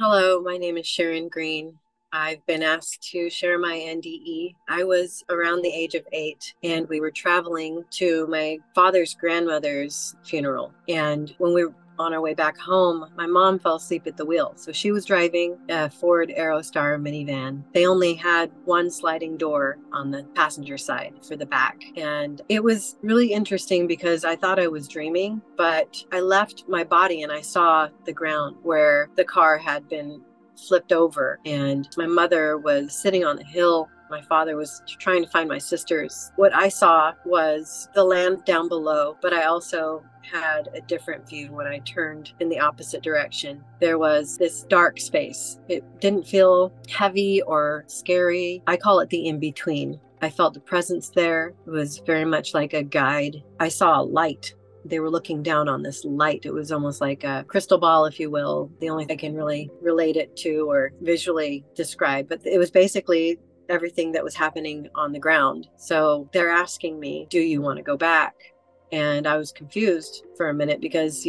Hello, my name is Sharon Green. I've been asked to share my NDE. I was around the age of 8 and we were traveling to my father's grandmother's funeral. And when we were on our way back home, my mom fell asleep at the wheel. So she was driving a Ford Aerostar minivan. They only had one sliding door on the passenger side for the back. And it was really interesting because I thought I was dreaming, but I left my body and I saw the ground where the car had been flipped over, and my mother was sitting on the hill. My father was trying to find my sisters. What I saw was the land down below, but I also had a different view when I turned in the opposite direction. There was this dark space. It didn't feel heavy or scary. I call it the in-between. I felt the presence there. It was very much like a guide. I saw a light. They were looking down on this light. It was almost like a crystal ball, if you will. The only thing I can really relate it to or visually describe, but it was basically everything that was happening on the ground. So they're asking me, do you want to go back? And I was confused for a minute because,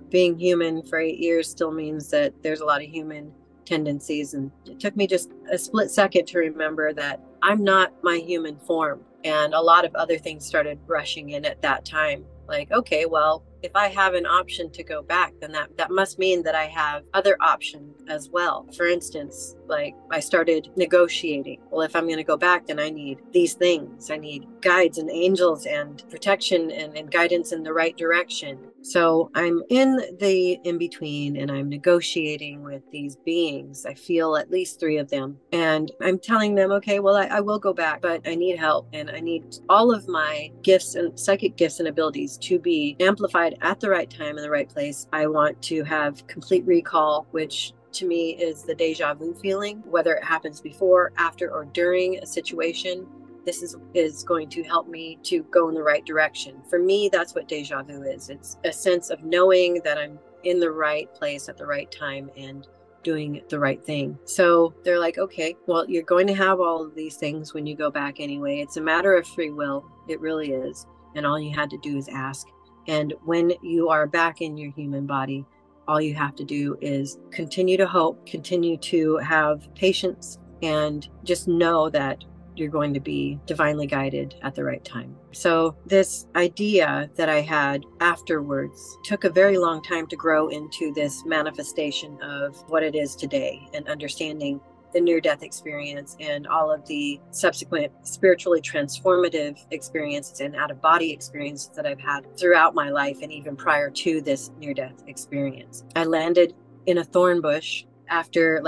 being human for 8 years still means that there's a lot of human tendencies. And it took me just a split second to remember that I'm not my human form. And a lot of other things started rushing in at that time. Like, okay, well, if I have an option to go back, then that must mean that I have other options as well. For instance, like I started negotiating. Well, if I'm going to go back, then I need these things. I need guides and angels and protection and guidance in the right direction. So I'm in the in-between and I'm negotiating with these beings. I feel at least 3 of them. And I'm telling them, okay, well, I will go back, but I need help. And I need all of my gifts and psychic gifts and abilities to be amplified at the right time in the right place. I want to have complete recall, which to me is the deja vu feeling, whether it happens before, after, or during a situation. This is going to help me to go in the right direction. For me, that's what deja vu is. It's a sense of knowing that I'm in the right place at the right time and doing the right thing. So they're like, okay, well, you're going to have all of these things when you go back anyway. It's a matter of free will. It really is. And all you had to do is ask. And when you are back in your human body, all you have to do is continue to hope, continue to have patience, and just know that you're going to be divinely guided at the right time. So this idea that I had afterwards took a very long time to grow into this manifestation of what it is today, and understanding the near-death experience and all of the subsequent spiritually transformative experiences and out-of-body experiences that I've had throughout my life and even prior to this near-death experience. I landed in a thorn bush after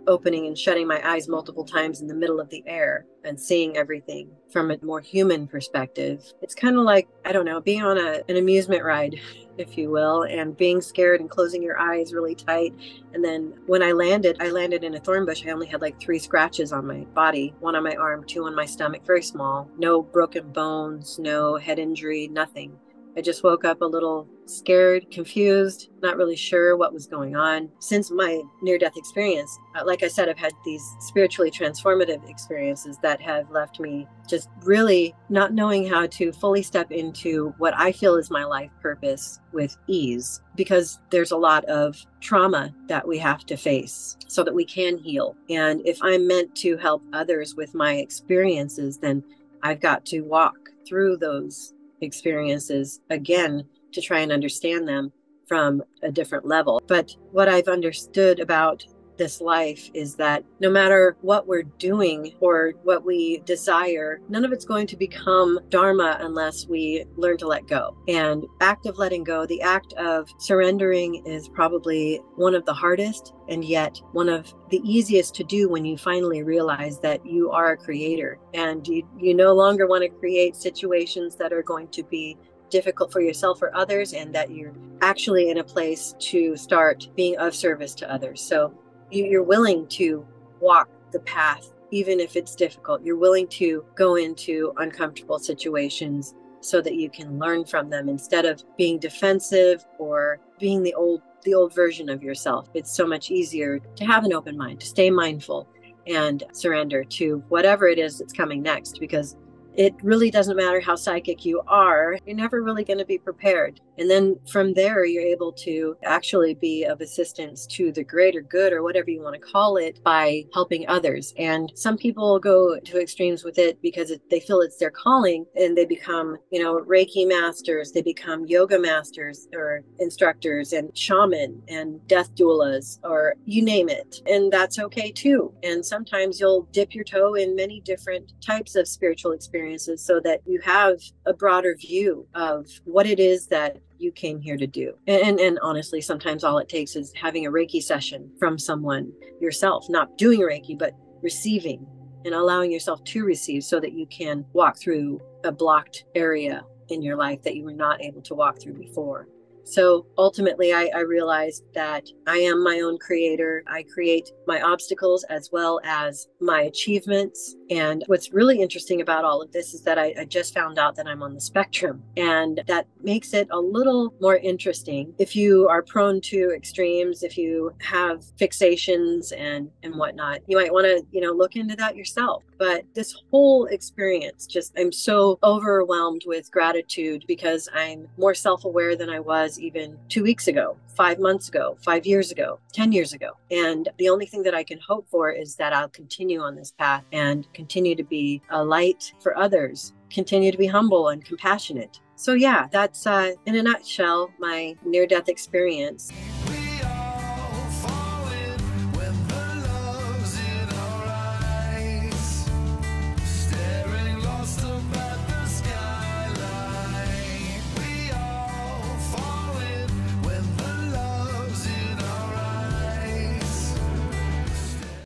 opening and shutting my eyes multiple times in the middle of the air and seeing everything from a more human perspective. It's kind of like, I don't know, being on an amusement ride, if you will, and being scared and closing your eyes really tight. And then when I landed in a thorn bush. I only had 3 scratches on my body, 1 on my arm, 2 on my stomach, very small, no broken bones, no head injury, nothing. I just woke up a little scared, confused, not really sure what was going on. Since my near-death experience, like I said, I've had these spiritually transformative experiences that have left me just really not knowing how to fully step into what I feel is my life purpose with ease, because there's a lot of trauma that we have to face so that we can heal. And if I'm meant to help others with my experiences, then I've got to walk through those experiences again to try and understand them from a different level. But what I've understood about this life is that no matter what we're doing or what we desire, none of it's going to become dharma unless we learn to let go. And act of letting go, the act of surrendering, is probably one of the hardest and yet one of the easiest to do when you finally realize that you are a creator and you no longer want to create situations that are going to be difficult for yourself or others, and that you're actually in a place to start being of service to others. So you're willing to walk the path, even if it's difficult. You're willing to go into uncomfortable situations so that you can learn from them instead of being defensive or being the old version of yourself. It's so much easier to have an open mind, to stay mindful and surrender to whatever it is that's coming next, because it really doesn't matter how psychic you are. You're never really going to be prepared. And then from there, you're able to actually be of assistance to the greater good, or whatever you want to call it, by helping others. And some people go to extremes with it because they feel it's their calling, and they become, Reiki masters, they become yoga masters or instructors and shaman and death doulas, or you name it. And that's okay too. And sometimes you'll dip your toe in many different types of spiritual experiences so that you have a broader view of what it is that you came here to do. And honestly, sometimes all it takes is having a Reiki session from someone yourself, not doing Reiki, but receiving and allowing yourself to receive, so that you can walk through a blocked area in your life that you were not able to walk through before. So ultimately, I realized that I am my own creator. I create my obstacles as well as my achievements. And what's really interesting about all of this is that I just found out that I'm on the spectrum. And that makes it a little more interesting. If you are prone to extremes, if you have fixations and whatnot, you might want to, look into that yourself. But this whole experience, I'm so overwhelmed with gratitude, because I'm more self-aware than I was even 2 weeks ago, 5 months ago, 5 years ago, 10 years ago. And the only thing that I can hope for is that I'll continue on this path and continue to be a light for others, continue to be humble and compassionate. So yeah, that's in a nutshell, my near-death experience.